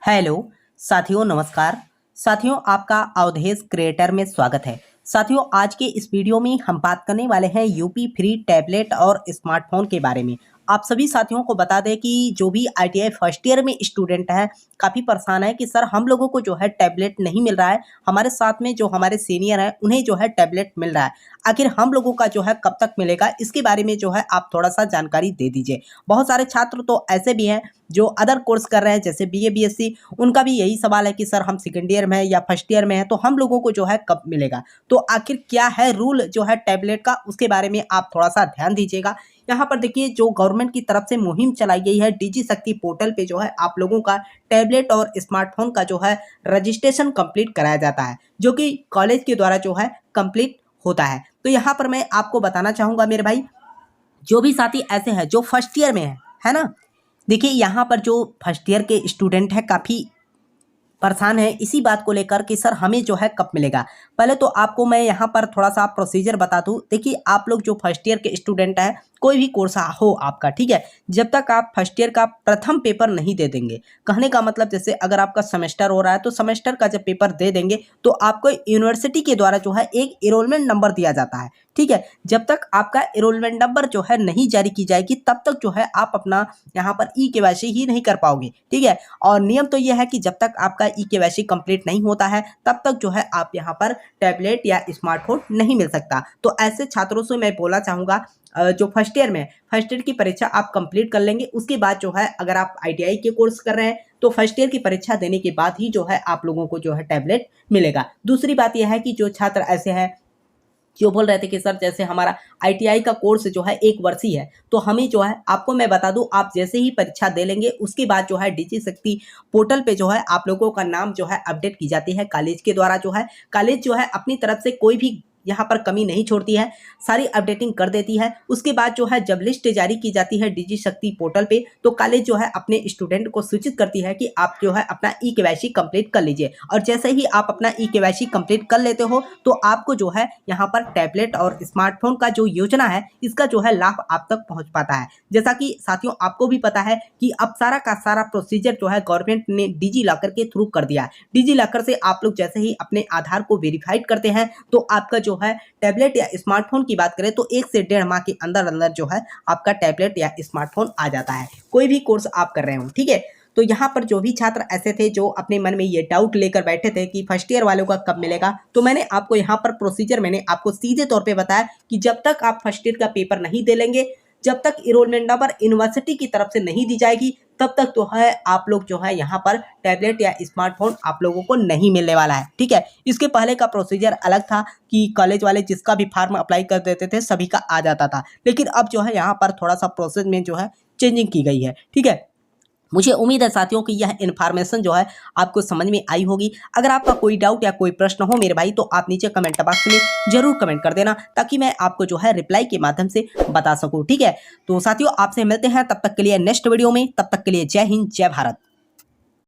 Hello साथियों, नमस्कार। साथियों, आपका अवधेश क्रिएटर में स्वागत है। साथियों, आज के इस वीडियो में हम बात करने वाले हैं यूपी फ्री टैबलेट और स्मार्टफोन के बारे में। आप सभी साथियों को बता दें कि जो भी आईटीआई फर्स्ट ईयर में स्टूडेंट है काफ़ी परेशान है कि सर हम लोगों को जो है टैबलेट नहीं मिल रहा है, हमारे साथ में जो हमारे सीनियर हैं उन्हें जो है टैबलेट मिल रहा है। आखिर हम लोगों का जो है कब तक मिलेगा, इसके बारे में जो है आप थोड़ा सा जानकारी दे दीजिए। बहुत सारे छात्र तो ऐसे भी हैं जो अदर कोर्स कर रहे हैं, जैसे बीए बीएससी, उनका भी यही सवाल है कि सर हम सेकेंड ईयर में है या फर्स्ट ईयर में है, तो हम लोगों को जो है कब मिलेगा। तो आखिर क्या है रूल जो है टैबलेट का, उसके बारे में आप थोड़ा सा ध्यान दीजिएगा। यहाँ पर देखिए, जो गवर्नमेंट की तरफ से मुहिम चलाई गई है, डिजी शक्ति पोर्टल पे जो है आप लोगों का टैबलेट और स्मार्टफोन का जो है रजिस्ट्रेशन कंप्लीट कराया जाता है, जो कि कॉलेज के द्वारा जो है कंप्लीट होता है। तो यहाँ पर मैं आपको बताना चाहूँगा मेरे भाई, जो भी साथी ऐसे हैं जो फर्स्ट ईयर में है ना, देखिए यहाँ पर जो फर्स्ट ईयर के स्टूडेंट हैं काफ़ी परेशान है इसी बात को लेकर कि सर हमें जो है कब मिलेगा। पहले तो आपको मैं यहाँ पर थोड़ा सा प्रोसीजर बता दूँ। देखिए, आप लोग जो फर्स्ट ईयर के स्टूडेंट हैं, कोई भी कोर्स हो आपका, ठीक है, जब तक आप फर्स्ट ईयर का प्रथम पेपर नहीं दे देंगे, कहने का मतलब जैसे अगर आपका सेमेस्टर हो रहा है तो सेमेस्टर का जब पेपर दे देंगे तो आपको यूनिवर्सिटी के द्वारा जो है एक एनरोलमेंट नंबर दिया जाता है, ठीक है। जब तक आपका एनरोलमेंट नंबर जो है नहीं जारी की जाएगी तब तक जो है आप अपना यहाँ पर ई केवाईसी ही नहीं कर पाओगे, ठीक है। और नियम तो यह है कि जब तक आपका ई केवाईसी कंप्लीट नहीं होता है तब तक जो है आप यहाँ पर टैबलेट या स्मार्टफोन नहीं मिल सकता। तो ऐसे छात्रों से मैं बोलना चाहूँगा, जो फर्स्ट ईयर में फर्स्ट ईयर की परीक्षा आप कंप्लीट कर लेंगे, उसके बाद जो है अगर आप आईटीआई के कोर्स कर रहे हैं तो फर्स्ट ईयर की परीक्षा देने के बाद ही जो है आप लोगों को जो है टैबलेट मिलेगा। दूसरी बात यह है कि जो छात्र ऐसे हैं जो बोल रहे थे कि सर जैसे हमारा आईटीआई का कोर्स जो है 1 वर्षीय है, तो हमें जो है, आपको मैं बता दूं, आप जैसे ही परीक्षा दे लेंगे उसके बाद जो है डिजी शक्ति पोर्टल पे जो है आप लोगों का नाम जो है अपडेट की जाती है कॉलेज के द्वारा। जो है कॉलेज जो है अपनी तरफ से कोई भी यहाँ पर कमी नहीं छोड़ती है, सारी अपडेटिंग कर देती है। उसके बाद जो है जब लिस्ट जारी की जाती है डिजी शक्ति पोर्टल पे, तो कॉलेज जो है अपने स्टूडेंट को सूचित करती है कि आप जो है अपना ई केवाईसी कंप्लीट कर लीजिए। और जैसे ही आप अपना ई केवाईसी कंप्लीट कर लेते हो तो आपको जो है यहाँ पर टैबलेट और स्मार्टफोन का जो योजना है इसका जो है लाभ आप तक पहुँच पाता है। जैसा कि साथियों आपको भी पता है कि अब सारा का सारा प्रोसीजर जो है गवर्नमेंट ने डिजी लॉकर के थ्रू कर दिया है। डिजी लॉकर से आप लोग जैसे ही अपने आधार को वेरीफाइड करते हैं तो आपका जो है टैबलेट या स्मार्टफोन की बात करें तो 1 से 1.5 माह के अंदर अंदर जो है आपका टैबलेट या स्मार्टफोन आ जाता है, कोई भी कोर्स आप कर रहे हो, ठीक है। तो यहाँ पर जो भी छात्र ऐसे थे जो अपने मन में ये डाउट लेकर बैठे थे कि फर्स्ट ईयर वालों का कब मिलेगा, तो मैंने आपको यहाँ पर प्रोसीजर मैंने आपको सीधे तौर पे बताया कि जब तक आप फर्स्ट ईयर का पेपर नहीं दे लेंगे, जब तक एनरोलमेंट नंबर यूनिवर्सिटी की तरफ से नहीं दी जाएगी, तब तक तो है आप लोग जो है यहाँ पर टैबलेट या स्मार्टफोन आप लोगों को नहीं मिलने वाला है, ठीक है। इसके पहले का प्रोसीजर अलग था कि कॉलेज वाले जिसका भी फार्म अप्लाई कर देते थे सभी का आ जाता था, लेकिन अब जो है यहाँ पर थोड़ा सा प्रोसेस में जो है चेंजिंग की गई है, ठीक है। मुझे उम्मीद है साथियों कि यह इन्फॉर्मेशन जो है आपको समझ में आई होगी। अगर आपका कोई डाउट या कोई प्रश्न हो मेरे भाई, तो आप नीचे कमेंट बॉक्स में जरूर कमेंट कर देना ताकि मैं आपको जो है रिप्लाई के माध्यम से बता सकूं, ठीक है। तो साथियों आपसे मिलते हैं तब तक के लिए नेक्स्ट वीडियो में, तब तक के लिए जय हिंद जय भारत।